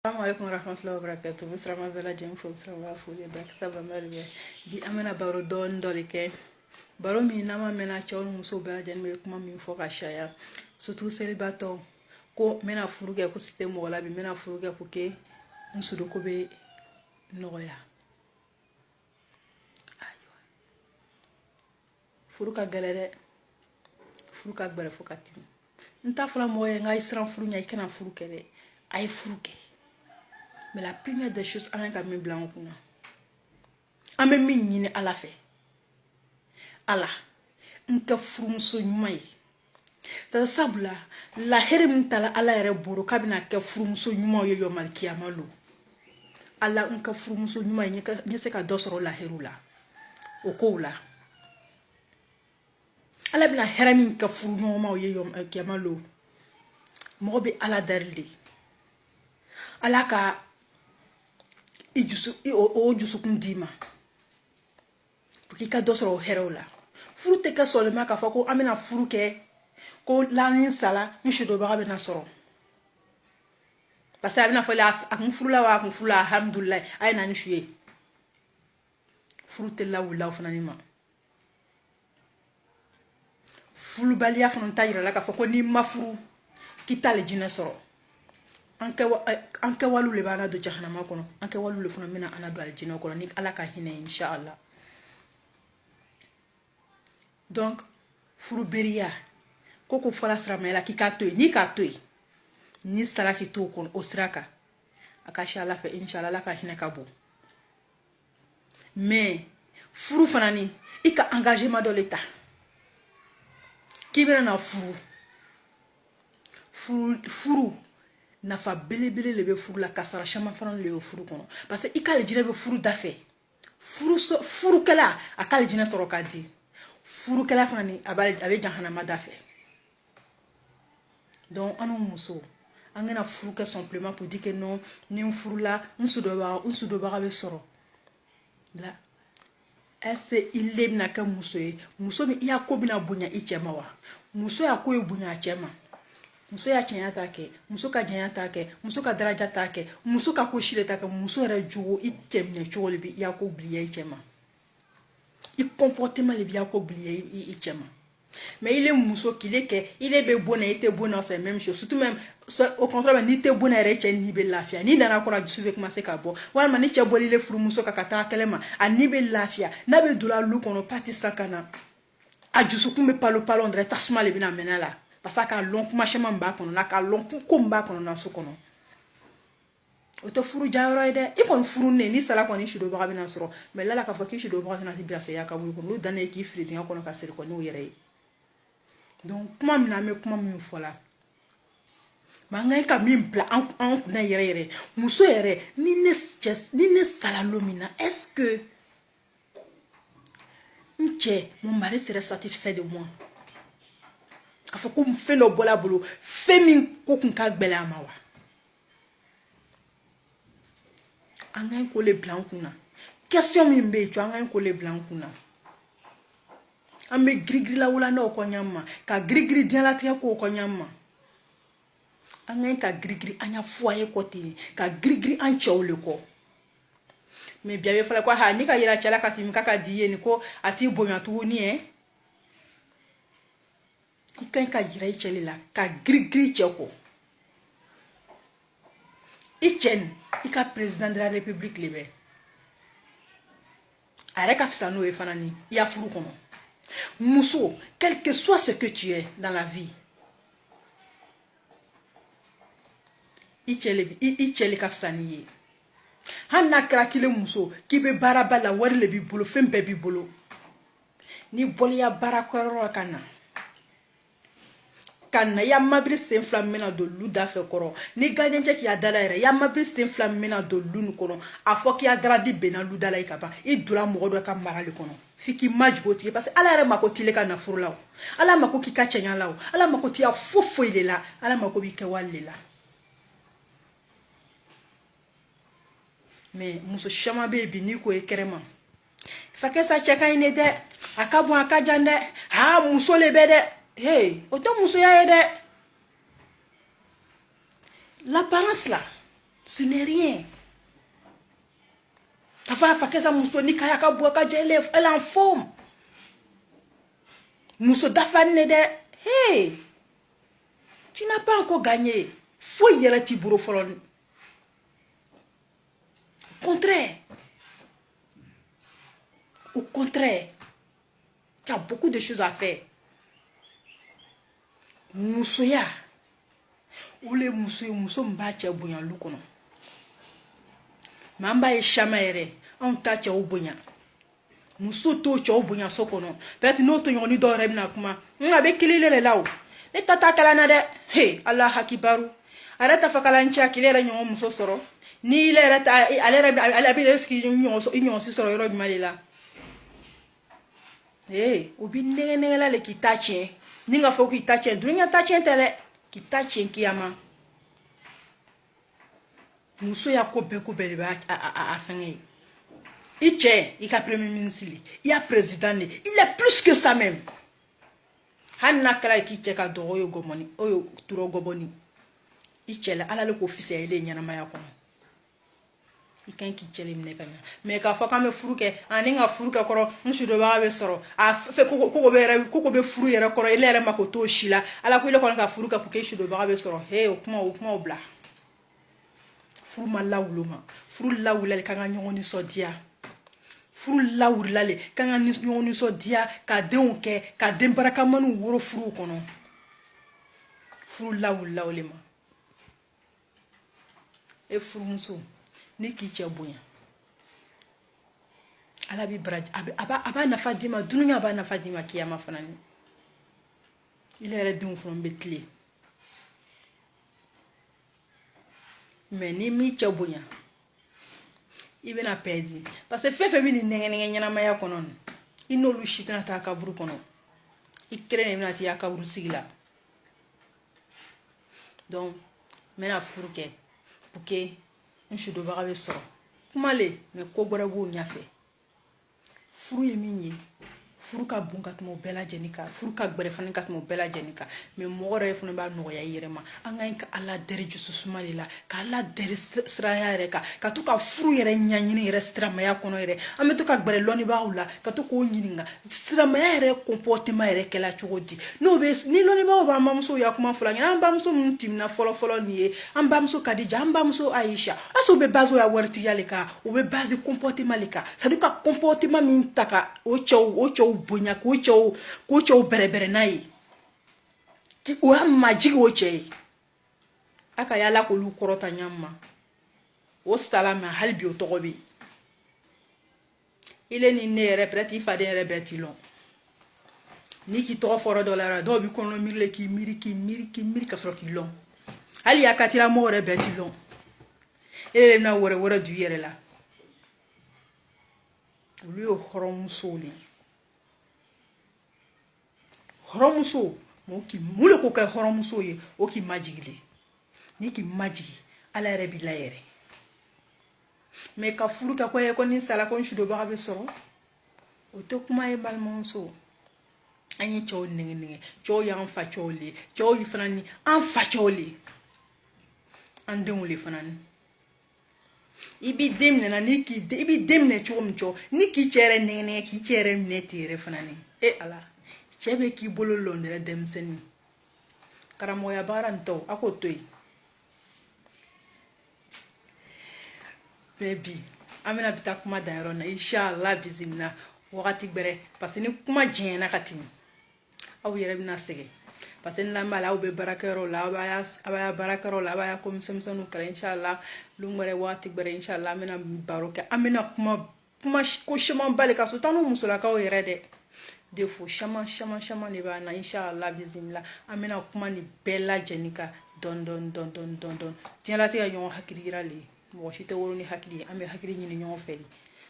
Assalamualaikum warahmatullahi wabarakatuh. Musrama bela jeng fo srama fo le bak saba malbe. Bi amena baro don dolike. Baro mi nama mena chawn muso bela jeng me kuma mi fo ka shaya. Surtout célibato ko mena furuge ko site mo wala bi mena furuge ko ke nsudo ko be noya. Aywa. Furuka galere. Furuka gbere fo ka tim. Nta fula mo ye ngai sran furu nya ikana furuke de. Ay furuke. Mais la première des choses, on a mis blanc. On a mis à la fait. Allah, on a fait so nyumai. Ça sabla la herim tala ala ere buru kabina ke frum so nyuma yo mal kiyamalo. Allah on ka frum so nyumai ni se ka dosro la herula. Okola. Allah bila heramin ka frum nyuma yo mal kiyamalo. Mo be ala darli. Allah ka ojusu kundima porque dosro herola furu te ka solema ka fako amena furu ke ko lanin sala mishido ba be na soro parce que abina fala akun furu la wa akun furu la alhamdulillah ay na ni shuye furu te la wula fana ni ma furu balia fana tayira la ka fako ni mafuru kitale jina soro anke walu le bana do jahannama kono anke walu le funa mina ana do aljina kono ni ala ka hine inshallah. Donc furu beria koko fola sramela ki ka toy ni ka toy ni sala ki to kono osraka akashi ala fe inshallah la ka hine ka bo mais furu fanani ika engagement de l'état ki bena na furu nafa belebele lebe furu la kasara chama faran le furu kono parce que ikale jine be furu dafe furu kala akale jine soro kadi furu kala fanani abe jahannama dafe donc anu muso angena furu que simplement pour dire que non ni furu la unsudo ba be soro la est il lebna ka muso mi iya ko bina bunya ichema wa muso ya ko bunya chema muso ya chenya take muso ka jenya take muso ka daraja take muso ka ko shile take muso re jugo itemne chole bi ya ko oublier chema il comportement le bien ko oublier chema mais il est muso qui il est be bona était bona c'est même chose surtout même au contraire ni te bona re chen ni be lafia ni dana ko na jusuve commencer ka bo wa ma ni che boli le furu muso ka kata kelema ani be lafia na be dola lu kono parti sakana a jusu kumbe palo ndre tasuma le bina menala parce que long machema mba kono na ka long ko mba kono na so kono oto furu jawro ide ikon furu ne ni sala kono shido ba bina soro mais la ka fa ki shido ba na tibia se ya ka bu kono dane ki friti kono ka seri kono yere donc kuma mina me kuma mi fola manga ka mi bla en na yere muso yere ni ne sala lomina est-ce que mon mari serait satisfait de moi afo ko mfe no bola bolo femi ko kun ka gbele amawa angai ko le blanc kuna question mi mbe jo angai ko le blanc kuna ame grigri la wala no ko nyama ka grigri dia la tia ko nyama angai ka grigri anya foye ko te ka grigri an chawle ko mais bien fala ko ha ni ka yira chala ka timi ka diye ni ko ati bonya tu ni ikan ka jira ichele la ka gri cheko ichen ika président de la république lebe arek afsano e fanani ya furu kono muso quel que soit ce que tu es dans la vie ichele kafsani hanna krakile muso kibe barabala wari le bi bolo fembe bi bolo ni bolia barakoro kana ya mabri sen flamena do luda fe koro ni ganyenje ki adala ere ya mabri sen flamena do lunu kono afoki agradi bena luda la ikaba idura mogodo ka marale kono fiki majboti parce ala ere makoti le kana furlaw ala makoki ka chenya law ala makoti ya fofo ile la ala makobi ke walle la mais muso shama baby ni ko ekrema fakesa cheka ine de akabu akajande ha muso lebede hey, autant muso ya ede l'apparence là Ce n'est rien. Ta femme a fait ça, muso ni kaya ka bois ka jele, elle en forme. Muso dafane de, hey, tu n'as pas encore gagné. Faut y aller tiburo folon. Au contraire. Au contraire. Tu as beaucoup de choses à faire. Muso ya. Ou les muso mbache boyan lukono. Mamba e chama ere. On tache au boyan. Muso to cho boyan sokono. Peut-être notre yoni dore na kuma. Avec kilele là. Le tata kala na de. Hey, Allah hakibaru. Arata fakala ncha kilele nyon muso soro. Ni ile rata ale abi eski nyon si soro yoro malila. Hey, obi nene la le kitache. Ninga fo kitache, dunya tache tele. Kitache kiyama. Muso ya ko be ba a fenge. Iche, il a premier ministre, il a président, il est plus que ça même. Hanna kala ki cheka do oyo gomoni, oyo turo goboni. Iche la ala le officiel ile nyana maya kono. Ikan ki chele mne kanya. Me ka fa kame furuke, aninga furuke koro, nshudo ba be soro. A fe koko be furu yere koro ile ere makoto shila. Ala ko ile kono ka furuka puke shudo ba be soro. He okuma obla. Furu mala wuloma. Furu la wulale kanga nyoni so dia. Furu la wulale kanga nyoni so dia ka den ke ka den baraka manu woro furu kono. Furu la wulale ma. E furu muso ni ki che bonya. Ala bi braj aba na fadima dunya aba na fadima kiyama fanani. Il est redon from betle. Mais ni mi che bonya. Il vient à perdre. Parce que fait ni n'engagera maya konon. Il no lu shitana ta kaburu kono. Il crée na ti akaburu sigla. Donc, mena furuke. Puke, nshudo bagabe so. Kumale, me ko bora bo nyafe. Furu yeminye. Furu ka bunga tumo bela jenika. Furu ka gbere fana ka tumo bela jenika. Me mogore fana ba no ya yirema. Anga inka ala dere jusu sumalila. Ka ala dere sraya reka. Ka to ka furu yere nyanyini yere strama ya kono yere. Ame to ka gbere loni ba ula. Ka to ko nyininga. Strama ya yere comportement yere kela chogodi. No be ni loni ba ba mamso ya kuma fulani. Amba mso mtimna folo niye. Amba mso Kadija, amba mso Aisha. Aso be bazo ya werti yaleka. Ube bazi comportement leka. Saduka comportement mintaka ocho bonya ko cho berebere nai ki o majigi o che aka yala ko lu korota nyamma o salama halbi o togobi ile ni ne repeti fa de rebeti long ni ki to foro dollar do bi kono mirle ki miri ka soro ki long ali akatira mo rebeti long ele na wore du yere la lui o horom soli horomuso mo ki mule ko kay horomuso ye o ki majigile ni ki majigi ala rebi la yere me ka furu ka ko ye ko ni sala ko nshudo ba be soro o to kuma e bal monso anyi cho ningi cho yang fa cho le cho yi fanani an fa cho le an den le fanani ibi demne na ni ki ibi demne cho mcho ni ki chere ningi ki chere mnetire fanani e ala chebe ki bolo londere demseni karamo ya baranto akotoi baby amena bita kuma dairo na inshallah bizimna wakati gbere parce ni kuma jena katini awu yere bina sege parce ni la mala be barakero la abaya barakero la abaya kom semsonu kala inshallah lungere wakati gbere inshallah amena baroke amena kuma ko shema bale ka sutanu musula ka o yere de defo chama le ba na inshallah bizimla amena kuma ni bella jenika don tiens la te yon hakirira le mo shite woro ni hakiri ame hakiri ni nyon feli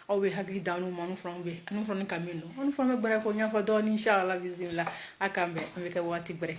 aw be hakiri danu manu frambe anu frambe kamino anu frambe bare ko nya fa don inshallah bizimla akambe ame ka wati bare